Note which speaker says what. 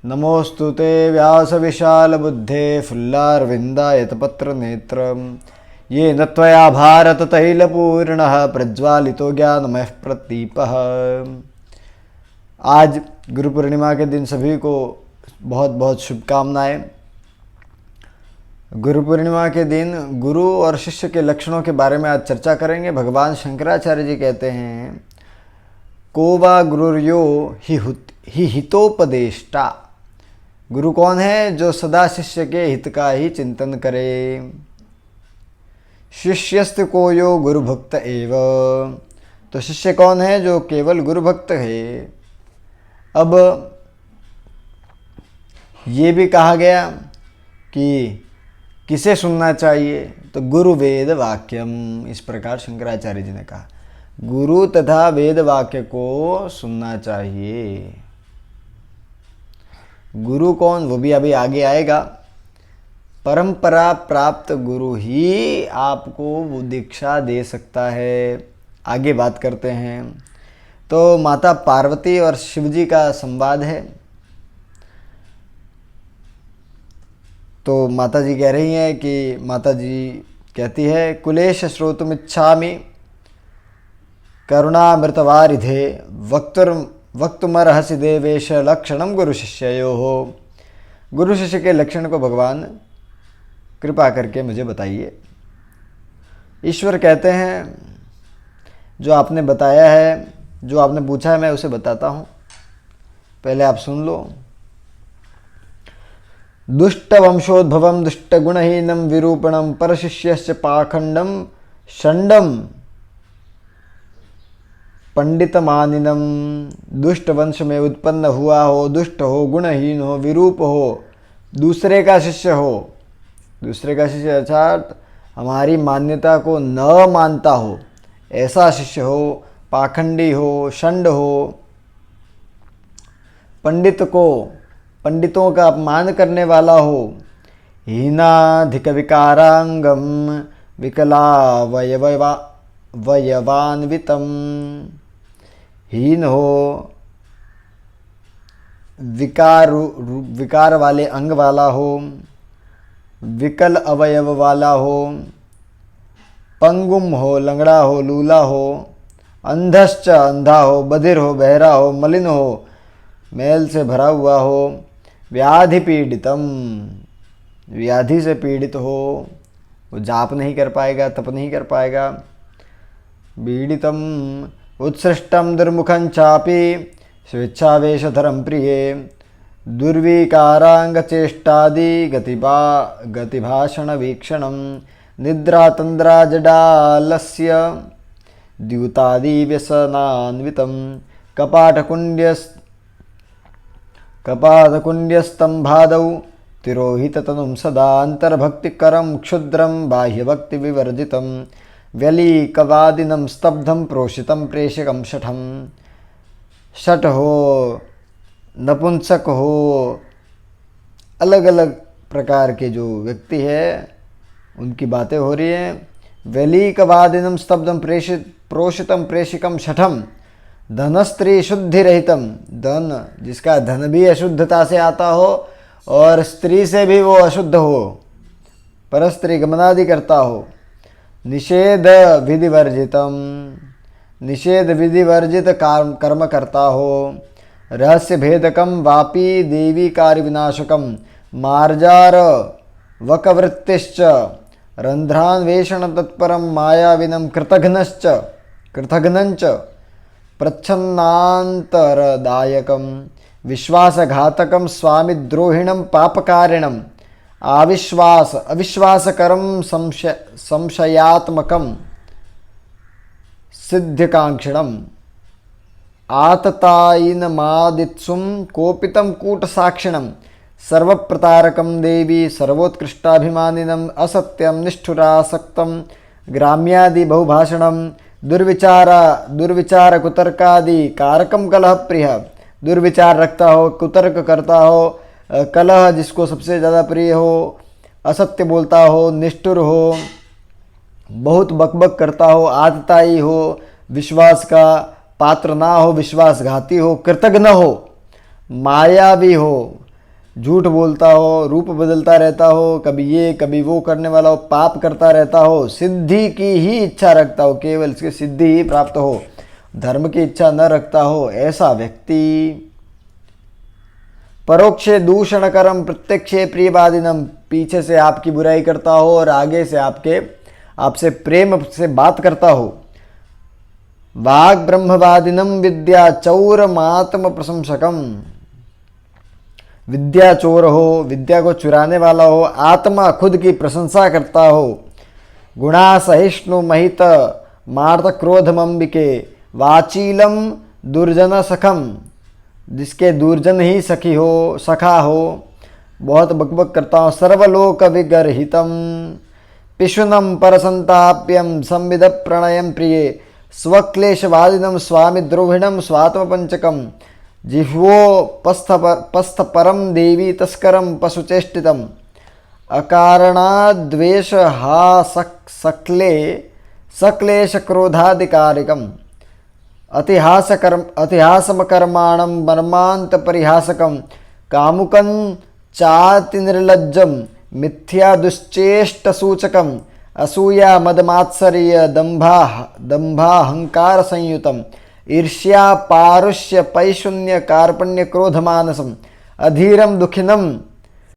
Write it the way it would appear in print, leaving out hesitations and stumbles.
Speaker 1: नमोऽस्तु ते व्यासविशालबुद्धे फुल्लारविन्दायतपत्रनेत्रं येन त्वया भारततैलपूर्णः प्रज्वालितो ज्ञानमयः प्रदीपः। आज गुरु पूर्णिमा के दिन सभी को बहुत बहुत शुभकामनाएं। गुरु पूर्णिमा के दिन गुरु और शिष्य के लक्षणों के बारे में आज चर्चा करेंगे। भगवान शंकराचार्य जी कहते हैं, को वा गुरुर्यो ही हितोपदेष्टा। गुरु कौन है? जो सदा शिष्य के हित का ही चिंतन करे। शिष्यस्त को यो गुरु भक्त एव। तो शिष्य कौन है? जो केवल गुरु भक्त है। अब ये भी कहा गया कि किसे सुनना चाहिए, तो गुरु वेद वाक्यम। इस प्रकार शंकराचार्य जी ने कहा, गुरु तथा वेद वाक्य को सुनना चाहिए। गुरु कौन, वो भी अभी आगे आएगा। परंपरा प्राप्त गुरु ही आपको वो दीक्षा दे सकता है। आगे बात करते हैं। तो माता पार्वती और शिवजी का संवाद है। तो माता जी कह रही हैं कि माता जी कहती है, कुलेश श्रोतुमिच्छामि करुणामृतवारिधे वक्तुमर्हसि देवेश लक्षणम गुरु शिष्ययोः। गुरु शिष्य के लक्षण को भगवान कृपा करके मुझे बताइए। ईश्वर कहते हैं, जो आपने बताया है, जो आपने पूछा है, मैं उसे बताता हूँ। पहले आप सुन लो। दुष्ट वंशोद्भवम दुष्ट गुणहीनम विरूपणम परशिष्यस्य पाखंडम षंडम पंडित मानिनम। दुष्ट वंश में उत्पन्न हुआ हो, दुष्ट हो, गुणहीन हो, विरूप हो, दूसरे का शिष्य हो। दूसरे का शिष्य अर्थात हमारी मान्यता को न मानता हो, ऐसा शिष्य हो। पाखंडी हो, षंड हो, पंडित को पंडितों का अपमान करने वाला हो। हीनाधिक विकारांगम विकलावयवान्वितम। हीन हो, विकार वाले अंग वाला हो, विकल अवयव वाला हो, पंगुम हो, लंगड़ा हो, लूला हो, अंधश्च अंधा हो, बधिर हो, बहरा हो, मलिन हो, मैल से भरा हुआ हो, व्याधि पीड़ितम, व्याधि से पीड़ित हो, वो जाप नहीं कर पाएगा, तप नहीं कर पाएगा। पीड़ितम उत्सृष्टम दुर्मुखं चापि स्वेच्छावेशधरम प्रिये दुर्विकारांग चेष्टादि गतिभाषण वीक्षणम निद्रा तंद्रा जडालस्य द्यूतादि व्यसनान्वितम कपाटकुण्ड्यस्तंभादौ तिरोहिततनुं सदा अंतर्भक्तिकरं क्षुद्रं बाह्यभक्तिविवर्जितं व्यलीकवादिनं स्तब्धं प्रोषितं प्रेषकं शठं। शठ हो, नपुंसक हो, अलग अलग प्रकार के जो व्यक्ति है उनकी बातें हो रही हैं। व्यलीकवादिनं स्तब्धं प्रोषितं प्रेषिकं शठम। धन स्त्री शुद्धि रहितम। धन, जिसका धन भी अशुद्धता से आता हो और स्त्री से भी वो अशुद्ध हो, परस्त्री गमनादि करता हो। निषेध विधि वर्जितम। निषेध विधि वर्जित कर्म करता हो। रहस्य भेदकम वापी देवी कार्य विनाशकम मार्जार वकवृत्तिश्च रंध्रान्वेषण तत्परम मायाविनम कृतघ्नंच प्रच्छन्नान्तरदायकं विश्वासघातकं स्वामिद्रोहिणं पापकारिणं अविश्वासकरं संशयात्मकं सिद्ध्यकांक्षिणम् आततायिनमादित्सुं कोपितं कूटसाक्षिणं सर्वप्रतारकं देवी सर्वोत्कृष्टाभिमानिनम् असत्यं निष्ठुरासक्तं ग्राम्यादि बहुभाषणं दुर्विचार कुतर्कादि कारकम कलह प्रिय। दुर्विचार रखता हो, कुतर्क करता हो, कलह जिसको सबसे ज़्यादा प्रिय हो, असत्य बोलता हो, निष्ठुर हो, बहुत बकबक करता हो, आतताई हो, विश्वास का पात्र ना हो, विश्वासघाती हो, कृतघ्न हो, मायावी हो, झूठ बोलता हो, रूप बदलता रहता हो, कभी ये कभी वो करने वाला हो, पाप करता रहता हो, सिद्धि की ही इच्छा रखता हो, केवल इसकी सिद्धि ही प्राप्त हो, धर्म की इच्छा न रखता हो, ऐसा व्यक्ति परोक्षे दूषणकरम प्रत्यक्षे प्रियवादिनम, पीछे से आपकी बुराई करता हो और आगे से आपसे प्रेम से बात करता हो। वाग ब्रह्मवादिनम विद्या चौरमात्म प्रशंसकम, विद्या चोर हो, विद्या को चुराने वाला हो, आत्मा खुद की प्रशंसा करता हो। गुणा सहिष्णु महित मार्त क्रोधमंबिके, वाचीलम दुर्जन सखम, जिसके दुर्जन ही सखा हो, बहुत बकबक करता हूँ। सर्वलोक विगर्हितम पिशुनम परसंताप्यम संविद प्रणयम प्रिय, स्वक्लेशवादिनम स्वामी द्रोहिणम स्वात्म पंचकम, जिह्वो पस्थपरम देवी तस्करम पशुचेष्टितम, अकारणाद्वेष हा सक्लेश क्रोधाधिकारिकम, अतिहासमकर्माणं मर्मांत परिहासकं, कामुकं चाति निर्लज्जं मिथ्या दुश्चेष्टसूचकं, असूया मदमात्सर्य दंभाहंकार संयुतम, ईर्ष्या पारुष्य पैशून्य कार्पण्य क्रोधमानसम, अधीरम दुखिनम